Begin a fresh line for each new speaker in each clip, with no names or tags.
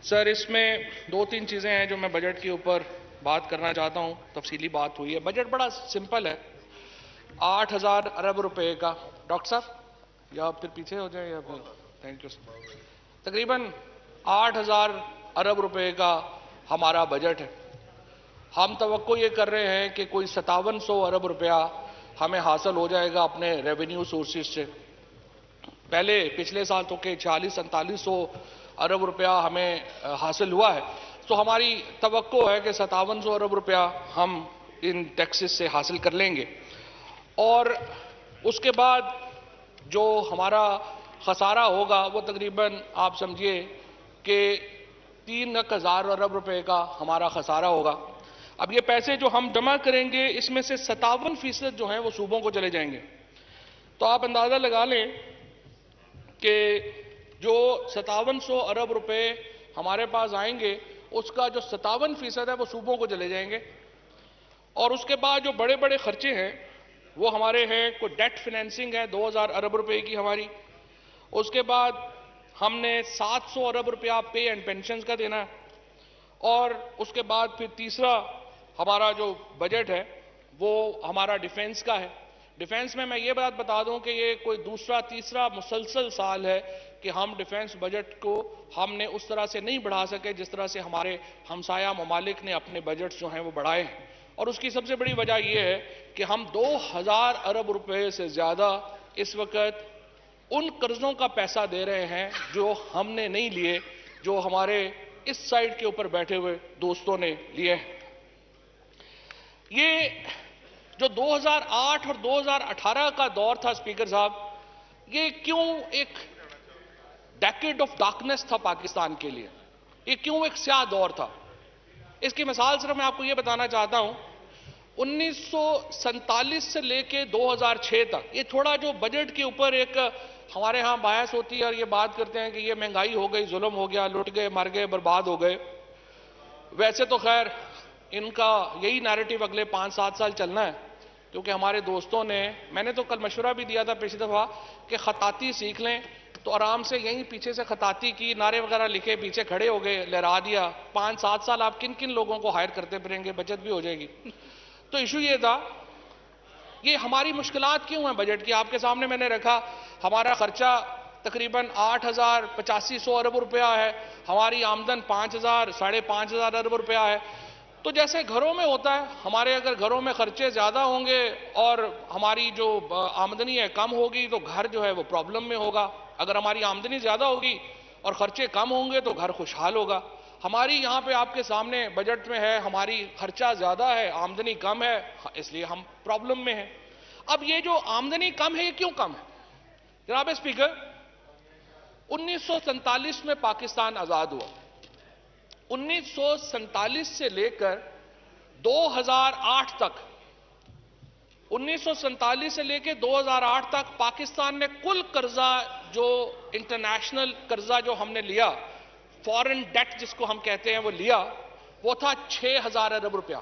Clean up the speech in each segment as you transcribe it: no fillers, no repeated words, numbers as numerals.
سر اس میں دو تین چیزیں ہیں جو میں بجٹ کے اوپر بات کرنا چاہتا ہوں. تفصیلی بات ہوئی ہے. بجٹ بڑا سمپل ہے. 8,000 ارب روپے کا. ڈاکٹر صاحب یا پھر پیچھے ہو جائیں یا پھر تھینک یو سر. تقریباً 8,000 ارب روپے کا ہمارا بجٹ ہے. ہم توقع یہ کر رہے ہیں کہ کوئی 5700 ارب روپیہ ہمیں حاصل ہو جائے گا اپنے ریونیو سورسز سے. پچھلے سال تو کہ 46-4700 ارب روپیہ ہمیں حاصل ہوا ہے. تو ہماری توقع ہے کہ 5700 ارب روپیہ ہم ان ٹیکسز سے حاصل کر لیں گے. اور اس کے بعد جو ہمارا خسارہ ہوگا وہ تقریباً آپ سمجھیے کہ 3,000 ارب روپے کا ہمارا خسارہ ہوگا. اب یہ پیسے جو ہم جمع کریں گے اس میں سے 57% جو ہیں وہ صوبوں کو چلے جائیں گے. تو آپ اندازہ لگا لیں کہ جو 5700 ارب روپے ہمارے پاس آئیں گے اس کا جو 57% ہے وہ صوبوں کو چلے جائیں گے. اور اس کے بعد جو بڑے بڑے خرچے ہیں وہ ہمارے ہیں. کوئی ڈیٹ فیننسنگ ہے 2,000 ارب روپے کی ہماری. اس کے بعد ہم نے 700 ارب روپیہ پے اینڈ پینشنز کا دینا ہے. اور اس کے بعد پھر تیسرا ہمارا جو بجٹ ہے وہ ہمارا ڈیفینس کا ہے. ڈیفینس میں یہ بات بتا دوں کہ یہ کوئی دوسرا تیسرا مسلسل سال ہے کہ ہم ڈیفینس بجٹ کو ہم نے اس طرح سے نہیں بڑھا سکے جس طرح سے ہمارے ہمسایہ ممالک نے اپنے بجٹ جو ہیں وہ بڑھائے ہیں. اور اس کی سب سے بڑی وجہ یہ ہے کہ ہم 2,000 ارب روپے سے زیادہ اس وقت ان قرضوں کا پیسہ دے رہے ہیں جو ہم نے نہیں لیے, جو ہمارے اس سائڈ کے اوپر بیٹھے ہوئے دوستوں نے لیے ہیں. یہ جو 2008 اور 2018 کا دور تھا اسپیکر صاحب, یہ کیوں ایک ڈیکیڈ آف ڈارکنیس تھا پاکستان کے لیے؟ یہ کیوں ایک سیاہ دور تھا؟ اس کی مثال صرف میں آپ کو یہ بتانا چاہتا ہوں. 1947 سے لے کے 2006 تک یہ تھوڑا جو بجٹ کے اوپر ایک ہمارے ہاں بحث ہوتی ہے اور یہ بات کرتے ہیں کہ یہ مہنگائی ہو گئی, ظلم ہو گیا, لٹ گئے, مر گئے, برباد ہو گئے. ویسے تو خیر ان کا یہی نیریٹو اگلے 5-7 سال چلنا ہے, کیونکہ ہمارے دوستوں نے, میں نے تو کل مشورہ بھی دیا تھا پچھلی دفعہ کہ خطاطی سیکھ لیں, تو آرام سے یہیں پیچھے سے خطاطی کی, نعرے وغیرہ لکھے, پیچھے کھڑے ہو گئے, لہرا دیا. 5-7 سال آپ کن کن لوگوں کو ہائر کرتے پھریں گے, بچت بھی ہو جائے گی. تو ایشو یہ تھا, یہ ہماری مشکلات کیوں ہیں بجٹ کی؟ آپ کے سامنے میں نے رکھا. ہمارا خرچہ تقریباً 8,000-8,500 ارب روپیہ ہے. ہماری آمدن 5,000-5,500 ارب روپیہ ہے. تو جیسے گھروں میں ہوتا ہے, ہمارے اگر گھروں میں خرچے زیادہ ہوں گے اور ہماری جو آمدنی ہے کم ہوگی تو گھر جو ہے وہ پرابلم میں ہوگا. اگر ہماری آمدنی زیادہ ہوگی اور خرچے کم ہوں گے تو گھر خوشحال ہوگا. ہماری یہاں پہ آپ کے سامنے بجٹ میں ہے, ہماری خرچہ زیادہ ہے, آمدنی کم ہے, اس لیے ہم پرابلم میں ہیں. اب یہ جو آمدنی کم ہے یہ کیوں کم ہے؟ جناب اسپیکر, 1947 میں پاکستان آزاد ہوا. 1947 سے لے کر 2008 تک 1947 سے لے کے 2008 تک پاکستان نے کل قرضہ جو انٹرنیشنل قرضہ جو ہم نے لیا, فورن ڈیٹ جس کو ہم کہتے ہیں, وہ لیا, وہ تھا 6,000 ارب روپیہ.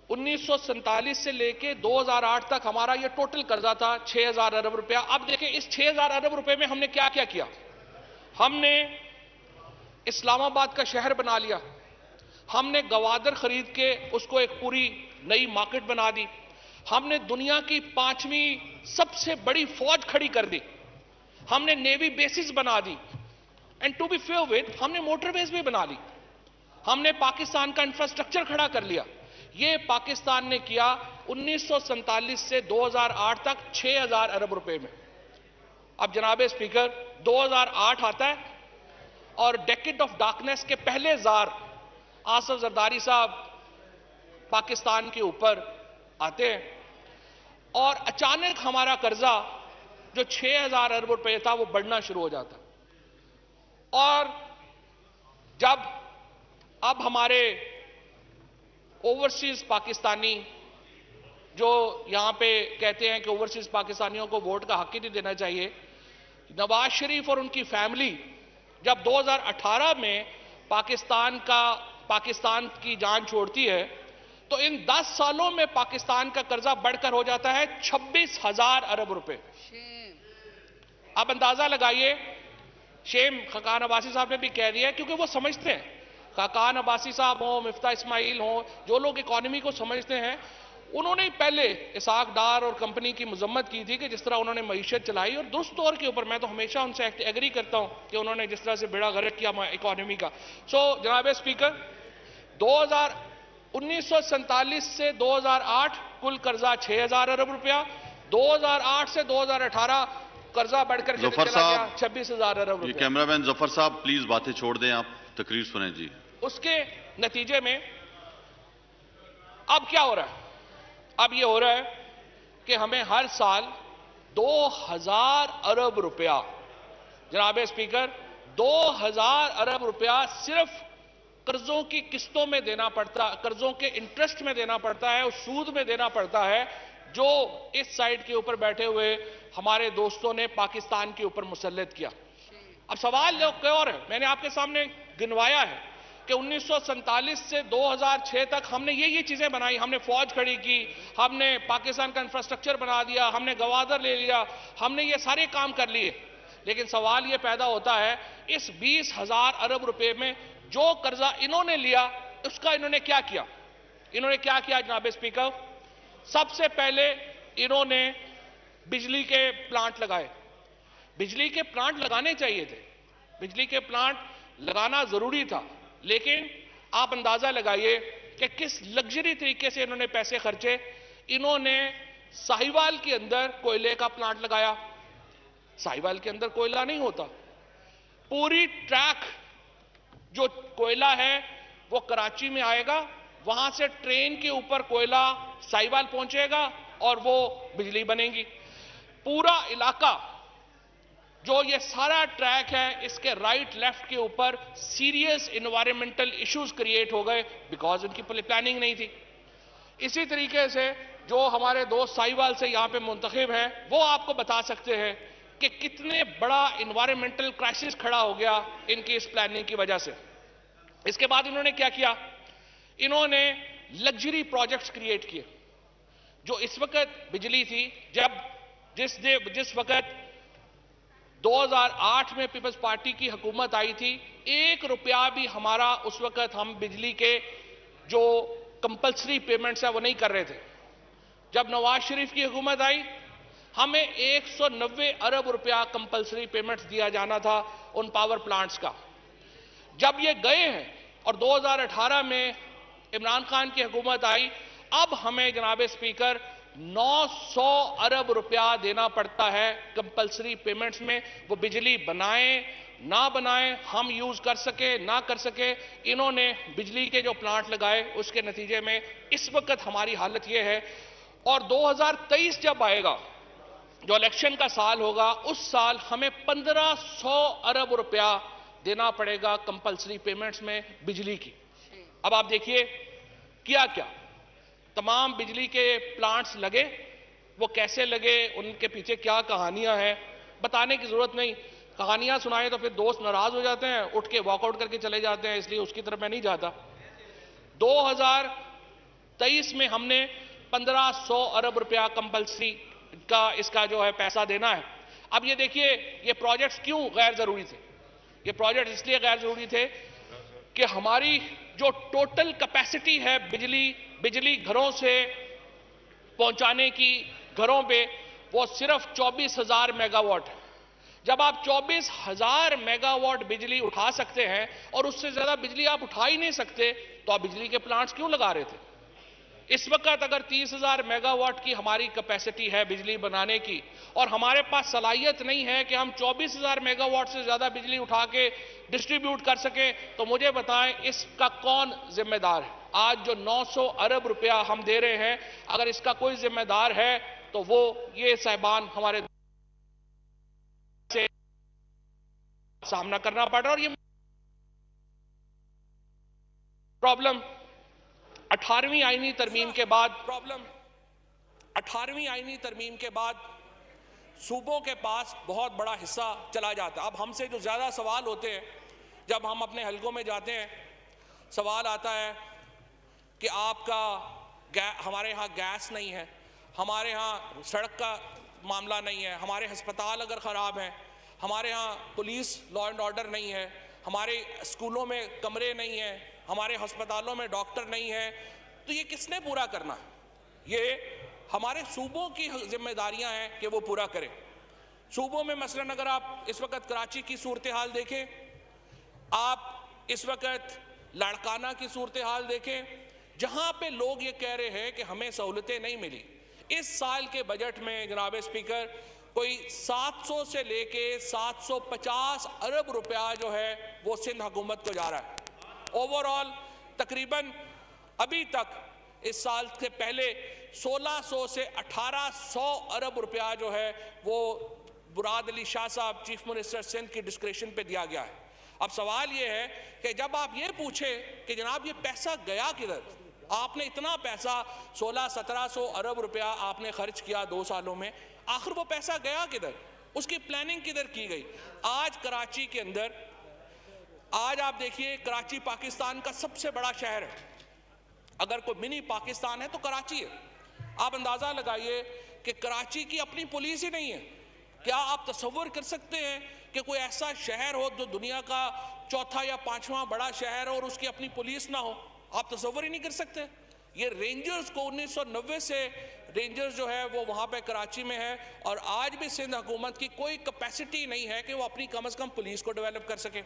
1947 سے لے کے 2008 تک ہمارا یہ ٹوٹل قرضہ تھا 6,000 ارب روپیہ. اب دیکھیں اس 6,000 ارب روپے میں ہم نے کیا کیا کیا. ہم نے اسلام آباد کا شہر بنا لیا, ہم نے گوادر خرید کے اس کو ایک پوری نئی مارکیٹ بنا دی, ہم نے دنیا کی 5ویں سب سے بڑی فوج کھڑی کر دی, ہم نے نیوی بیسز بنا دی, and to be fair with ہم نے موٹر ویز بھی بنا لی, ہم نے پاکستان کا انفراسٹرکچر کھڑا کر لیا. یہ پاکستان نے کیا 1947 سے 2008 تک 6,000 ارب روپے میں. اب جناب اسپیکر 2008 آتا ہے اور ڈیکیڈ آف ڈارکنیس کے پہلے زار آصف زرداری صاحب پاکستان کے اوپر آتے ہیں اور اچانک ہمارا قرضہ جو 6,000 ارب روپے تھا وہ بڑھنا شروع ہو جاتا. اور جب اب ہمارے اوورسیز پاکستانی جو یہاں پہ کہتے ہیں کہ اوورسیز پاکستانیوں کو ووٹ کا حق ہی نہیں دینا چاہیے, نواز شریف اور ان کی فیملی جب 2018 میں پاکستان کی جان چھوڑتی ہے تو ان 10 سالوں میں پاکستان کا قرضہ بڑھ کر ہو جاتا ہے 26,000 ارب روپے. اب اندازہ لگائیے شیم خاقان عباسی صاحب نے بھی کہہ دیا ہے کیونکہ وہ سمجھتے ہیں. خاقان عباسی صاحب ہوں, مفتاح اسماعیل ہوں, جو لوگ اکانومی کو سمجھتے ہیں, انہوں نے پہلے اسحاق ڈار اور کمپنی کی مذمت کی تھی کہ جس طرح انہوں نے معیشت چلائی, اور درست طور کے اوپر میں تو ہمیشہ ان سے ایگری کرتا ہوں کہ انہوں نے جس طرح سے بیڑا غرق کیا اکانومی کا. جناب اسپیکر, 1947 سے 2008 کل قرضہ 6,000 ارب روپیہ, 2008 سے 2018 قرضہ بڑھ کر چلا گیا 26,000 ارب روپیہ.
کیمرہ مین ظفر صاحب پلیز باتیں چھوڑ دیں, آپ تقریر سنیں جی.
اس کے نتیجے میں اب کیا ہو رہا ہے؟ اب یہ ہو رہا ہے کہ ہمیں ہر سال 2,000 ارب روپیہ, جناب اسپیکر, 2,000 ارب روپیہ صرف قرضوں کی قسطوں میں دینا پڑتا, قرضوں کے انٹرسٹ میں دینا پڑتا ہے, اور سود میں دینا پڑتا ہے, جو اس سائٹ کے اوپر بیٹھے ہوئے ہمارے دوستوں نے پاکستان کے اوپر مسلط کیا. اب سوال اور ہے, میں نے آپ کے سامنے گنوایا ہے کہ 1947 سے 2006 تک ہم نے یہ چیزیں بنائی, ہم نے فوج کھڑی کی, ہم نے پاکستان کا انفراسٹرکچر بنا دیا, ہم نے گوادر لے لیا, ہم نے یہ سارے کام کر لیے. لیکن سوال یہ پیدا ہوتا ہے اس 20,000 ارب روپے میں جو قرضہ انہوں نے لیا اس کا انہوں نے کیا کیا؟ انہوں نے کیا کیا جناب اسپیکر؟ سب سے پہلے انہوں نے بجلی کے پلانٹ لگائے. بجلی کے پلانٹ لگانے چاہیے تھے, بجلی کے پلانٹ لگانا ضروری تھا, لیکن آپ اندازہ لگائیے کہ کس لگژری طریقے سے انہوں نے پیسے خرچے. انہوں نے ساہیوال کے اندر کوئلے کا پلانٹ لگایا. ساہیوال کے اندر کوئلہ نہیں ہوتا. پوری ٹریک جو کوئلہ ہے وہ کراچی میں آئے گا, وہاں سے ٹرین کے اوپر کوئلہ ساہیوال پہنچے گا اور وہ بجلی بنے گی. پورا علاقہ جو یہ سارا ٹریک ہے, اس کے رائٹ لیفٹ کے اوپر سیریس انوائرمنٹل ایشوز کریٹ ہو گئے بیکاز ان کی پلاننگ نہیں تھی. اسی طریقے سے جو ہمارے دوست ساہیوال سے یہاں پہ منتخب ہیں وہ آپ کو بتا سکتے ہیں کہ کتنے بڑا انوائرمنٹل کرائسس کھڑا ہو گیا ان کی اس پلاننگ کی وجہ سے. اس کے بعد انہوں نے کیا کیا؟ انہوں نے لگژری پروجیکٹس کریٹ کیے. جو اس وقت بجلی تھی, جس وقت 2008 میں پیپلز پارٹی کی حکومت آئی تھی, 1 روپیہ بھی ہمارا اس وقت ہم بجلی کے جو کمپلسری پیمنٹس ہیں وہ نہیں کر رہے تھے. جب نواز شریف کی حکومت آئی, ہمیں 190 ارب روپیہ کمپلسری پیمنٹس دیا جانا تھا ان پاور پلانٹس کا. جب یہ گئے ہیں اور 2018 میں عمران خان کی حکومت آئی, اب ہمیں جناب اسپیکر 900 ارب روپیہ دینا پڑتا ہے کمپلسری پیمنٹس میں. وہ بجلی بنائیں نہ بنائیں, ہم یوز کر سکے نہ کر سکے, انہوں نے بجلی کے جو پلانٹ لگائے اس کے نتیجے میں اس وقت ہماری حالت یہ ہے. اور 2023 جب آئے گا, جو الیکشن کا سال ہوگا, اس سال ہمیں 1,500 ارب روپیہ دینا پڑے گا کمپلسری پیمنٹس میں بجلی کی. اب آپ دیکھیے کیا تمام بجلی کے پلانٹس لگے, وہ کیسے لگے, ان کے پیچھے کیا کہانیاں ہیں, بتانے کی ضرورت نہیں. کہانیاں سنائیں تو پھر دوست ناراض ہو جاتے ہیں, اٹھ کے واک آؤٹ کر کے چلے جاتے ہیں, اس لیے اس کی طرف میں نہیں جاتا. 2023 میں ہم نے 1,500 ارب روپیہ کمپلسری کا اس کا جو ہے پیسہ دینا ہے. اب یہ دیکھیے یہ پروجیکٹس کیوں غیر ضروری تھے. یہ پروجیکٹس اس لیے غیر ضروری تھے کہ ہماری جو ٹوٹل کیپیسٹی ہے بجلی گھروں سے پہنچانے کی, گھروں پہ, وہ صرف 24,000 میگا واٹ ہے. جب آپ 24,000 میگا واٹ بجلی اٹھا سکتے ہیں اور اس سے زیادہ بجلی آپ اٹھا ہی نہیں سکتے, تو آپ بجلی کے پلانٹس کیوں لگا رہے تھے؟ اس وقت اگر 30,000 میگا واٹ کی ہماری کیپیسٹی ہے بجلی بنانے کی, اور ہمارے پاس صلاحیت نہیں ہے کہ ہم 24,000 میگا واٹ سے زیادہ بجلی اٹھا کے ڈسٹریبیوٹ کر سکیں, تو مجھے بتائیں اس کا کون ذمہ دار ہے؟ آج جو 900 ارب روپیہ ہم دے رہے ہیں, اگر اس کا کوئی ذمہ دار ہے تو وہ یہ صاحبان ہمارے سے سامنا کرنا پڑ رہا. اور یہ پرابلم 18ویں آئینی ترمیم کے بعد صوبوں کے پاس بہت بڑا حصہ چلا جاتا ہے. اب ہم سے جو زیادہ سوال ہوتے ہیں جب ہم اپنے حلقوں میں جاتے ہیں, سوال آتا ہے کہ آپ کا ہمارے ہاں گیس نہیں ہے, ہمارے ہاں سڑک کا معاملہ نہیں ہے, ہمارے ہسپتال اگر خراب ہیں, ہمارے ہاں پولیس لا اینڈ آرڈر نہیں ہے، ہمارے اسکولوں میں کمرے نہیں ہیں، ہمارے ہسپتالوں میں ڈاکٹر نہیں ہے، تو یہ کس نے پورا کرنا؟ یہ ہمارے صوبوں کی ذمہ داریاں ہیں کہ وہ پورا کریں۔ صوبوں میں مثلاً اگر آپ اس وقت کراچی کی صورتحال دیکھیں، آپ اس وقت لاڑکانہ کی صورتحال دیکھیں، جہاں پہ لوگ یہ کہہ رہے ہیں کہ ہمیں سہولتیں نہیں ملی۔ اس سال کے بجٹ میں جناب اسپیکر کوئی 700 سے لے کے 750 ارب روپیہ جو ہے وہ سندھ حکومت کو جا رہا ہے۔ اوورآل تقریباً ابھی تک اس سال سے پہلے 1600 سے 1800 ارب روپیہ جو ہے وہ مراد علی شاہ صاحب چیف منسٹر سندھ کی ڈسکریشن پہ دیا گیا ہے۔ اب سوال یہ ہے کہ جب آپ یہ پوچھیں کہ جناب یہ پیسہ گیا کدھر؟ آپ نے اتنا پیسہ 1600-1700 ارب روپیہ آپ نے خرچ کیا 2 سالوں میں، آخر وہ پیسہ گیا کدھر؟ اس کی پلاننگ کدھر کی گئی؟ آج کراچی کے اندر، آج آپ دیکھیے کراچی پاکستان کا سب سے بڑا شہر ہے، اگر کوئی منی پاکستان ہے تو کراچی ہے۔ آپ اندازہ لگائیے کہ کراچی کی اپنی پولیس ہی نہیں ہے۔ کیا آپ تصور کر سکتے ہیں کہ کوئی ایسا شہر ہو جو دنیا کا 4تھا یا 5واں بڑا شہر ہو اور اس کی اپنی پولیس نہ ہو؟ آپ تصور ہی نہیں کر سکتے۔ یہ رینجرز کو 1990 سے رینجرز جو ہے وہ وہاں پہ کراچی میں ہے، اور آج بھی سندھ حکومت کی کوئی کیپیسٹی نہیں ہے کہ وہ اپنی کم از کم پولیس کو ڈیولپ کر سکے۔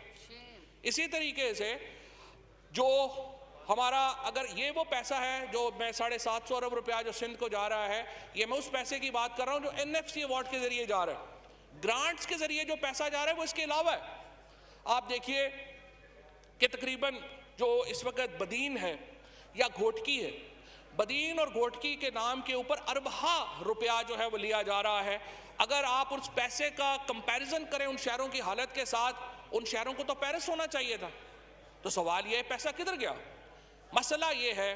اسی طریقے سے جو ہمارا اگر یہ وہ پیسہ ہے جو میں 750 ارب روپیہ جو سندھ کو جا رہا ہے، یہ میں اس پیسے کی بات کر رہا ہوں جو NFC ایوارڈ کے ذریعے جا رہا ہے۔ گرانٹس کے ذریعے جو پیسہ جا رہا ہے وہ اس کے علاوہ ہے۔ آپ دیکھیے کہ تقریباً جو اس وقت بدین ہے یا گھوٹکی ہے، بدین اور گھوٹکی کے نام کے اوپر اربہ روپیہ جو ہے وہ لیا جا رہا ہے۔ اگر آپ اس پیسے کا کمپیریزن کریں ان شہروں کی حالت کے ساتھ، ان شہروں کو تو پیرس ہونا چاہیے تھا۔ تو سوال یہ ہے پیسہ کدھر گیا؟ مسئلہ یہ ہے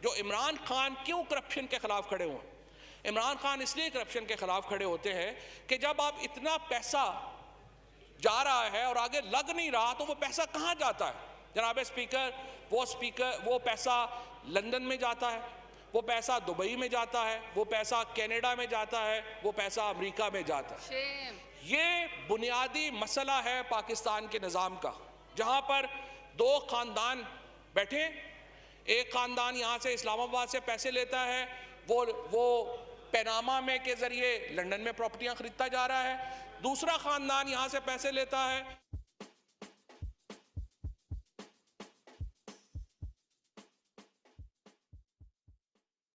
جو عمران خان کیوں کرپشن کے خلاف کھڑے ہوئے؟ عمران خان اس لیے کرپشن کے خلاف کھڑے ہوتے ہیں کہ جب آپ اتنا پیسہ جا رہا ہے اور آگے لگ نہیں رہا تو وہ پیسہ کہاں جاتا ہے؟ جناب اسپیکر وہ پیسہ لندن میں جاتا ہے، وہ پیسہ دبئی میں جاتا ہے، وہ پیسہ کینیڈا میں جاتا ہے، وہ پیسہ امریکہ میں جاتا ہے۔ یہ بنیادی مسئلہ ہے پاکستان کے نظام کا، جہاں پر 2 خاندان بیٹھے، ایک خاندان یہاں سے اسلام آباد سے پیسے لیتا ہے، وہ پیناما میں کے ذریعے لندن میں پراپرٹیاں خریدتا جا رہا ہے، دوسرا خاندان یہاں سے پیسے لیتا ہے